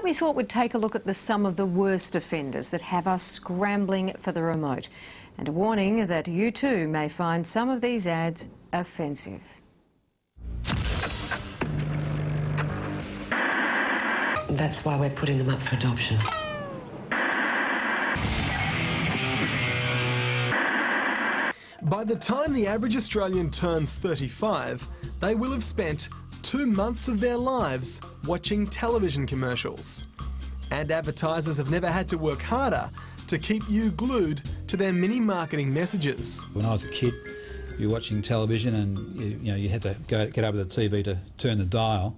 Tonight we thought we'd take a look at some of the worst offenders that have us scrambling for the remote. And a warning that you too may find some of these ads offensive. That's why we're putting them up for adoption. By the time the average Australian turns 35, they will have spent 2 months of their lives watching television commercials. And advertisers have never had to work harder to keep you glued to their mini marketing messages. When I was a kid, you were watching television and you had to get over the TV to turn the dial,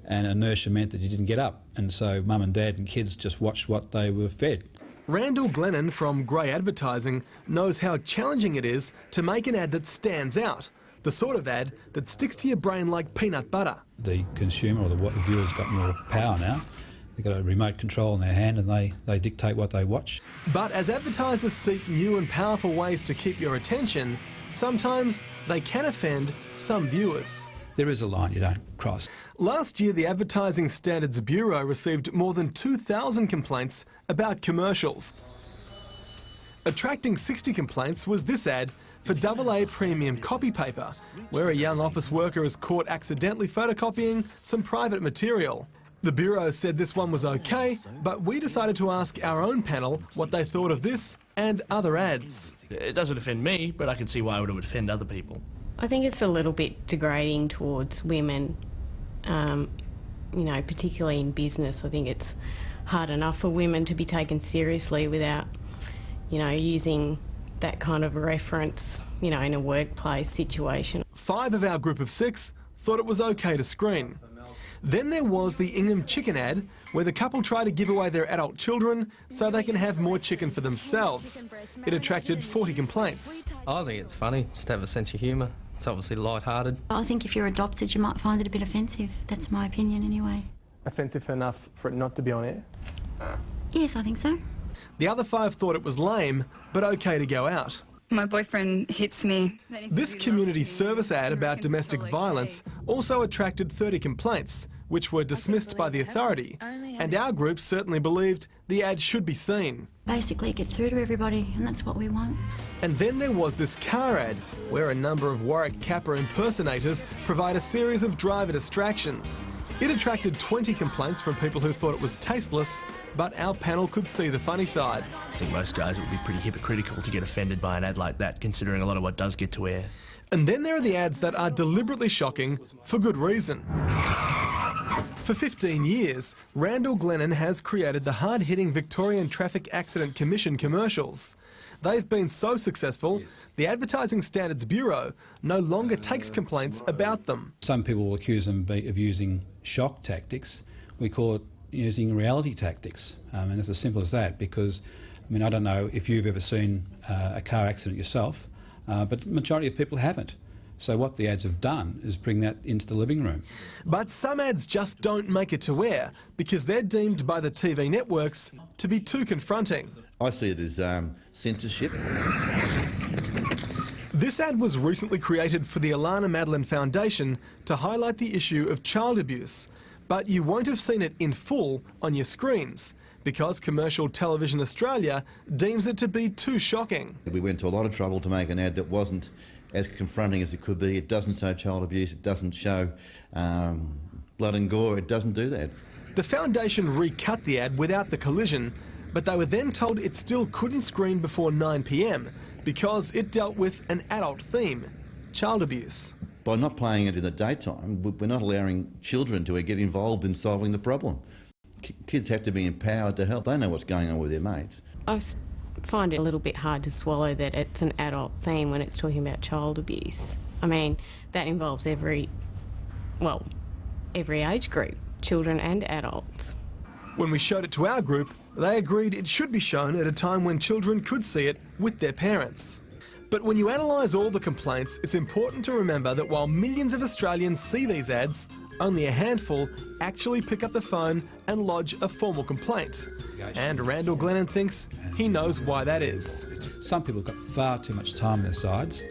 and inertia meant that you didn't get up, and so mum and dad and kids just watched what they were fed. Randall Glennon from Grey Advertising knows how challenging it is to make an ad that stands out, the sort of ad that sticks to your brain like peanut butter. The consumer or the viewer's got more power now. They've got a remote control in their hand and they dictate what they watch. But as advertisers seek new and powerful ways to keep your attention, sometimes they can offend some viewers. There is a line you don't cross. Last year, the Advertising Standards Bureau received more than 2,000 complaints about commercials. Attracting 60 complaints was this ad for AA premium copy paper, where a young office worker is caught accidentally photocopying some private material. The Bureau said this one was okay, but we decided to ask our own panel what they thought of this and other ads. It doesn't offend me, but I can see why it would offend other people. I think it's a little bit degrading towards women, particularly in business. I think it's hard enough for women to be taken seriously without, using that kind of reference, in a workplace situation. 5 of our group of 6 thought it was okay to screen. Then there was the Ingham chicken ad, where the couple try to give away their adult children so they can have more chicken for themselves. It attracted 40 complaints. I think it's funny, just to have a sense of humour. It's obviously light-hearted. I think if you're adopted, you might find it a bit offensive. That's my opinion anyway. Offensive enough for it not to be on air? Yes, I think so. The other 5 thought it was lame, but okay to go out. My boyfriend hits me. This community service ad about domestic violence also attracted 30 complaints, which were dismissed by the authority, and our group certainly believed the ad should be seen. Basically, it gets through to everybody, and that's what we want. And then there was this car ad, where a number of Warwick Kappa impersonators provide a series of driver distractions. It attracted 20 complaints from people who thought it was tasteless, but our panel could see the funny side. I think most guys would be pretty hypocritical to get offended by an ad like that, considering a lot of what does get to air. And then there are the ads that are deliberately shocking for good reason. For 15 years, Randall Glennon has created the hard-hitting Victorian Traffic Accident Commission commercials. They've been so successful, the Advertising Standards Bureau no longer takes complaints about them. Some people will accuse them of using shock tactics. We call it using reality tactics, and it's as simple as that, because I don't know if you've ever seen a car accident yourself, but the majority of people haven't. So what the ads have done is bring that into the living room. But some ads just don't make it to air because they're deemed by the TV networks to be too confronting. I see it as censorship. This ad was recently created for the Alana Madeline Foundation to highlight the issue of child abuse, but you won't have seen it in full on your screens because Commercial Television Australia deems it to be too shocking. We went to a lot of trouble to make an ad that wasn't as confronting as it could be. It doesn't show child abuse, it doesn't show blood and gore, it doesn't do that. The foundation recut the ad without the collision, but they were then told it still couldn't screen before 9 p.m. because it dealt with an adult theme, child abuse. By not playing it in the daytime, we're not allowing children to get involved in solving the problem. Kids have to be empowered to help. They know what's going on with their mates. I find it a little bit hard to swallow that it's an adult theme when it's talking about child abuse. That involves every age group, children and adults. When we showed it to our group, they agreed it should be shown at a time when children could see it with their parents. But when you analyse all the complaints, it's important to remember that while millions of Australians see these ads, only a handful actually pick up the phone and lodge a formal complaint. And Randall Glennon thinks he knows why that is. Some people have got far too much time on their sides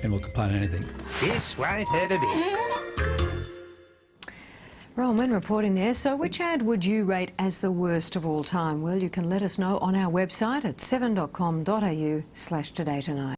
and will complain anything. This won't hurt a bit. Roman reporting there. So which ad would you rate as the worst of all time? Well, you can let us know on our website at 7.com.au/todaytonight.